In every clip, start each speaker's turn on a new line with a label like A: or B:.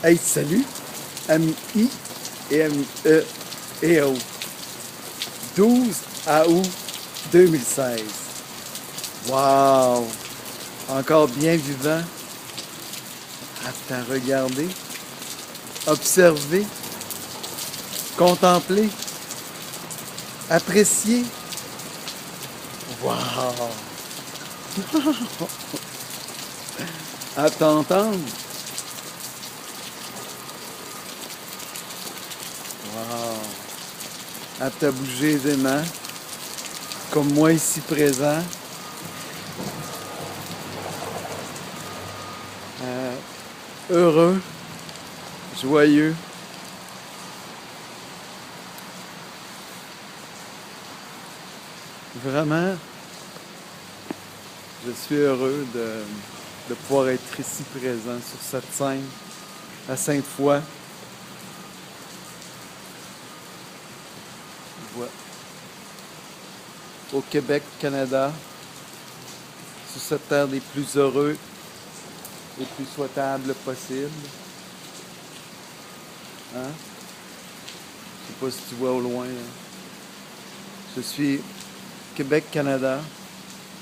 A: Hey, salut, M-I et M-E et O. 12 août 2016. Wow! Encore bien vivant, apte à regarder, observer, contempler, apprécier. Wow! À t'entendre. Wow! Apte à bouger aisément, comme moi ici présent. Heureux, joyeux. Vraiment, je suis heureux de pouvoir être ici présent sur cette scène à Sainte-Foy. Voilà. Au Québec, Canada, sur cette terre des plus heureux et plus souhaitables possible. Hein? Je sais pas si tu vois au loin. Là. Je suis Québec, Canada,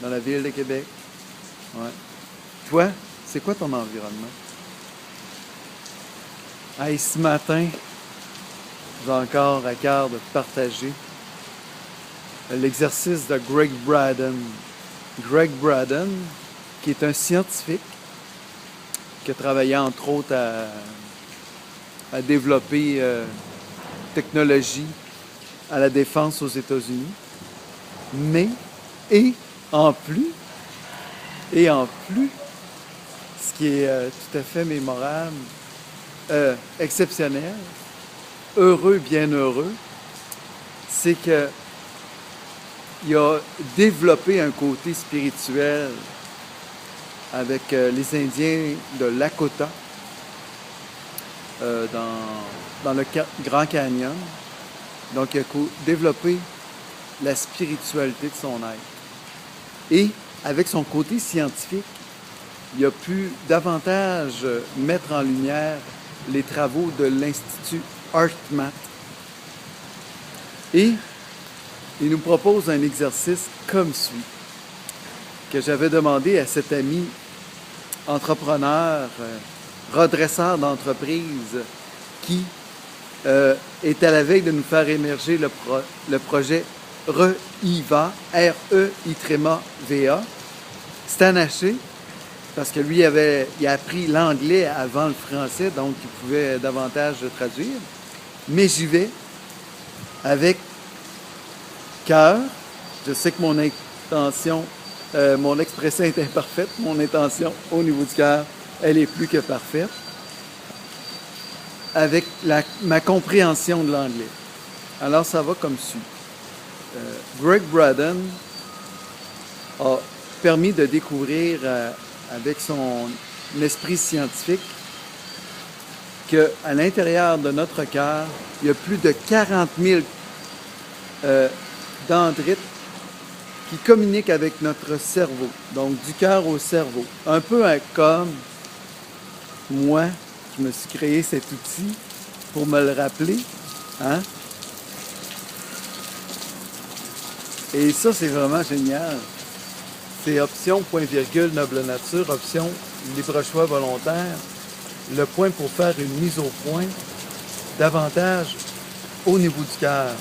A: dans la ville de Québec. Ouais. Toi, c'est quoi ton environnement? Hey, ce matin, j'ai encore à cœur de partager l'exercice de Greg Braden. Greg Braden, qui est un scientifique qui a travaillé entre autres à développer technologie à la défense aux États-Unis, mais et en plus, ce qui est tout à fait mémorable, exceptionnel, heureux, bien heureux, c'est que il a développé un côté spirituel avec les Indiens de Lakota dans le Grand Canyon. Donc, il a développé la spiritualité de son être. Et avec son côté scientifique, il a pu davantage mettre en lumière les travaux de l'Institut HeartMath. Et il nous propose un exercice comme suit, que j'avais demandé à cet ami entrepreneur, redresseur d'entreprise, qui est à la veille de nous faire émerger le projet REIVA, R-E-I-V-A, Stan Haché, parce que lui, il a appris l'anglais avant le français, donc il pouvait davantage traduire. Mais j'y vais avec cœur. Je sais que mon intention, mon expression est imparfaite. Mon intention au niveau du cœur, elle est plus que parfaite. Avec ma compréhension de l'anglais. Alors, ça va comme suit. Greg Braden a permis de découvrir, avec son esprit scientifique, qu'à l'intérieur de notre cœur, il y a plus de 40 000 dendrites qui communiquent avec notre cerveau, donc du cœur au cerveau. Un peu comme moi, je me suis créé cet outil pour me le rappeler. Hein? Et ça, c'est vraiment génial. C'est option, point virgule, noble nature, option, libre choix volontaire. Le point pour faire une mise au point davantage au niveau du cœur.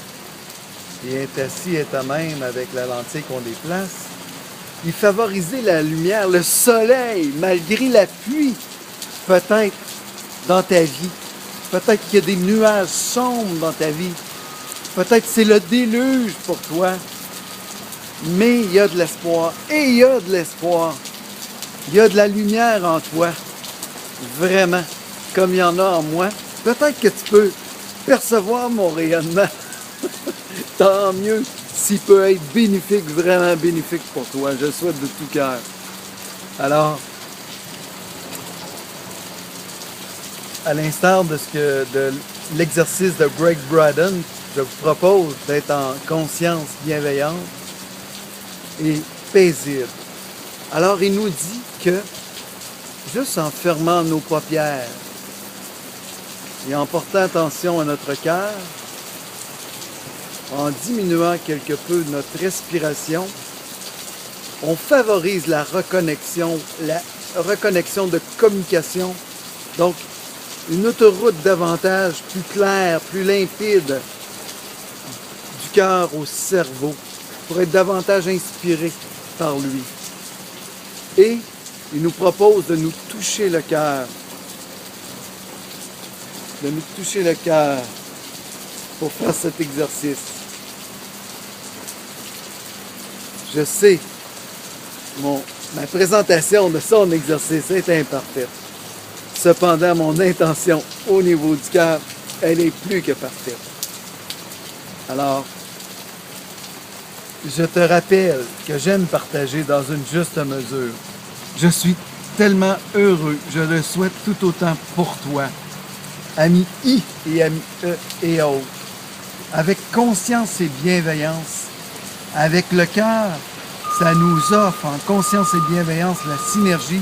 A: Il est assis, est à même avec la lentille qu'on déplace. Il favorisait la lumière, le soleil, malgré la pluie, peut-être dans ta vie. Peut-être qu'il y a des nuages sombres dans ta vie. Peut-être que c'est le déluge pour toi. Mais il y a de l'espoir. Et il y a de l'espoir. Il y a de la lumière en toi. Vraiment. Comme il y en a en moi. Peut-être que tu peux percevoir mon rayonnement. Tant mieux s'il peut être bénéfique, vraiment bénéfique pour toi. Je le souhaite de tout cœur. Alors, à l'instar de l'exercice de Greg Braden, je vous propose d'être en conscience bienveillante et paisible. Alors, il nous dit que juste en fermant nos paupières, et en portant attention à notre cœur, en diminuant quelque peu notre respiration, on favorise la reconnexion de communication. Donc, une autoroute davantage plus claire, plus limpide du cœur au cerveau pour être davantage inspiré par lui. Et il nous propose de nous toucher le cœur. De nous toucher le cœur pour faire cet exercice. Je sais, ma présentation de son exercice est imparfaite. Cependant, mon intention au niveau du cœur, elle est plus que parfaite. Alors, je te rappelle que j'aime partager dans une juste mesure. Je suis tellement heureux, je le souhaite tout autant pour toi, amis I et amis E et autres, avec conscience et bienveillance, avec le cœur, ça nous offre en conscience et bienveillance la synergie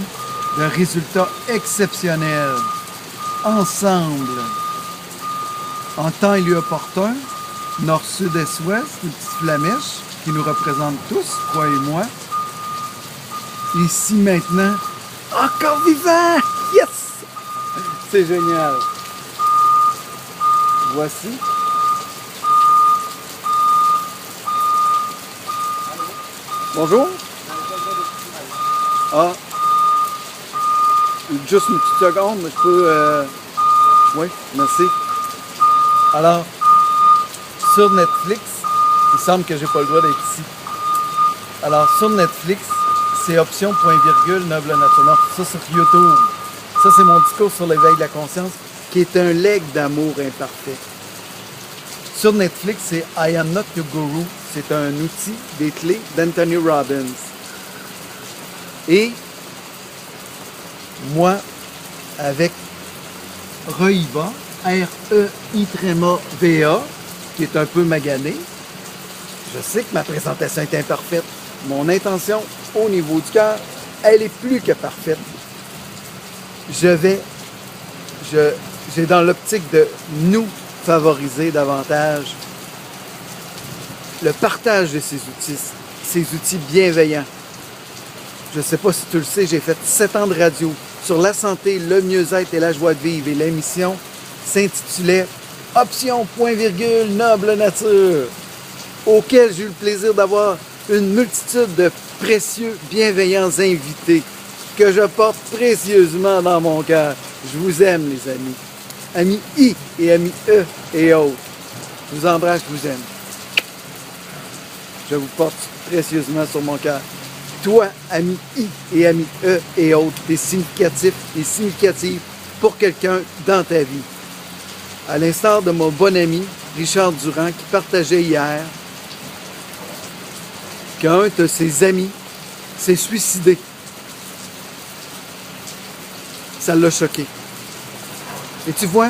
A: de résultats exceptionnels. Ensemble, en temps et lieu opportun, nord, sud, est, ouest, une petite flamèche qui nous représente tous, toi et moi. Ici maintenant, encore vivant! Yes! C'est génial. Voici. Bonjour. Ah. Juste une petite seconde, je peux... Oui, merci. Alors, sur Netflix, il semble que j'ai pas le droit d'être ici. Alors, sur Netflix, c'est option point virgule noble nature. Non, ça sur YouTube. Ça, c'est mon discours sur l'éveil de la conscience, qui est un legs d'amour imparfait. Sur Netflix, c'est I Am Not Your Guru. C'est un outil des clés d'Anthony Robbins. Et moi, avec Reiva, R-E-I-V-A, qui est un peu magané, je sais que ma présentation est imparfaite. Mon intention au niveau du cœur, elle est plus que parfaite. J'ai dans l'optique de nous favoriser davantage le partage de ces outils bienveillants. Je ne sais pas si tu le sais, j'ai fait 7 ans de radio sur la santé, le mieux-être et la joie de vivre. Et l'émission s'intitulait « Option point virgule noble nature », auquel j'ai eu le plaisir d'avoir une multitude de précieux, bienveillants invités que je porte précieusement dans mon cœur. Je vous aime, les amis. Amis I et amis E et autres. Je vous embrasse, je vous aime. Je vous porte précieusement sur mon cœur. Toi, ami I et ami E et autres, t'es significatif et significative pour quelqu'un dans ta vie. À l'instar de mon bon ami Richard Durand qui partageait hier qu'un de ses amis s'est suicidé. Ça l'a choqué. Et tu vois,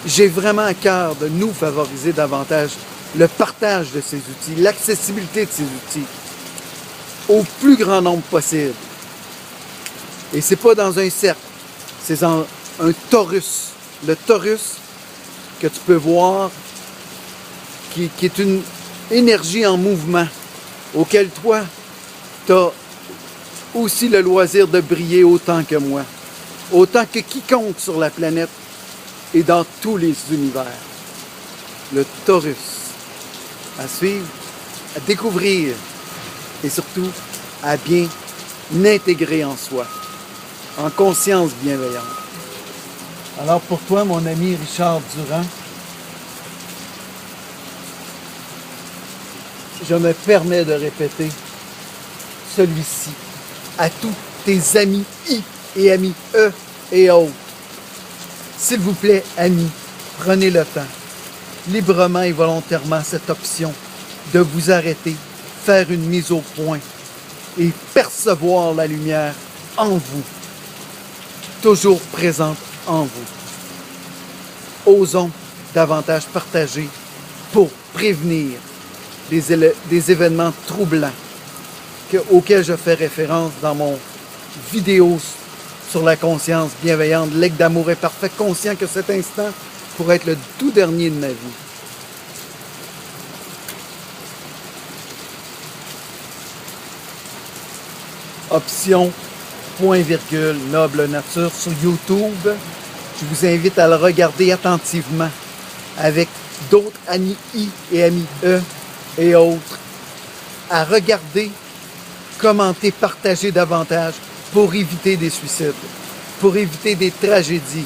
A: j'ai vraiment à cœur de nous favoriser davantage le partage de ces outils, l'accessibilité de ces outils au plus grand nombre possible. Et c'est pas dans un cercle, c'est dans un torus. Le torus que tu peux voir, qui est une énergie en mouvement, auquel toi, tu as aussi le loisir de briller autant que moi, autant que quiconque sur la planète et dans tous les univers. Le torus. À suivre, à découvrir et surtout à bien l'intégrer en soi, en conscience bienveillante. Alors pour toi, mon ami Richard Durand, je me permets de répéter celui-ci à tous tes amis I et amis E et autres. S'il vous plaît, amis, prenez le temps, librement et volontairement, cette option de vous arrêter, faire une mise au point et percevoir la lumière en vous, toujours présente en vous. Osons davantage partager pour prévenir des événements troublants auxquels je fais référence dans mon vidéo sur la conscience bienveillante, legs d'amour imparfait, conscient que cet instant pour être le tout dernier de ma vie. Option point virgule noble nature sur YouTube. Je vous invite à le regarder attentivement avec d'autres amis I et amis E et autres. À regarder, commenter, partager davantage pour éviter des suicides, pour éviter des tragédies,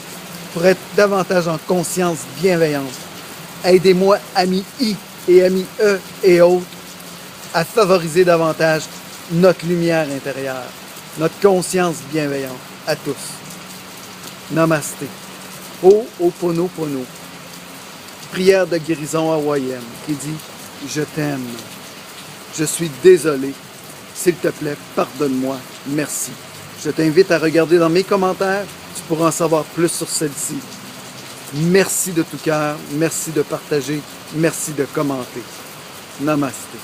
A: pour être davantage en conscience bienveillante. Aidez-moi, amis I et amis E et autres, à favoriser davantage notre lumière intérieure, notre conscience bienveillante à tous. Namasté. Ho'oponopono. Prière de guérison hawaïenne qui dit « Je t'aime. Je suis désolé. S'il te plaît, pardonne-moi. Merci. » Je t'invite à regarder dans mes commentaires. Tu pourras en savoir plus sur celle-ci. Merci de tout cœur. Merci de partager. Merci de commenter. Namasté.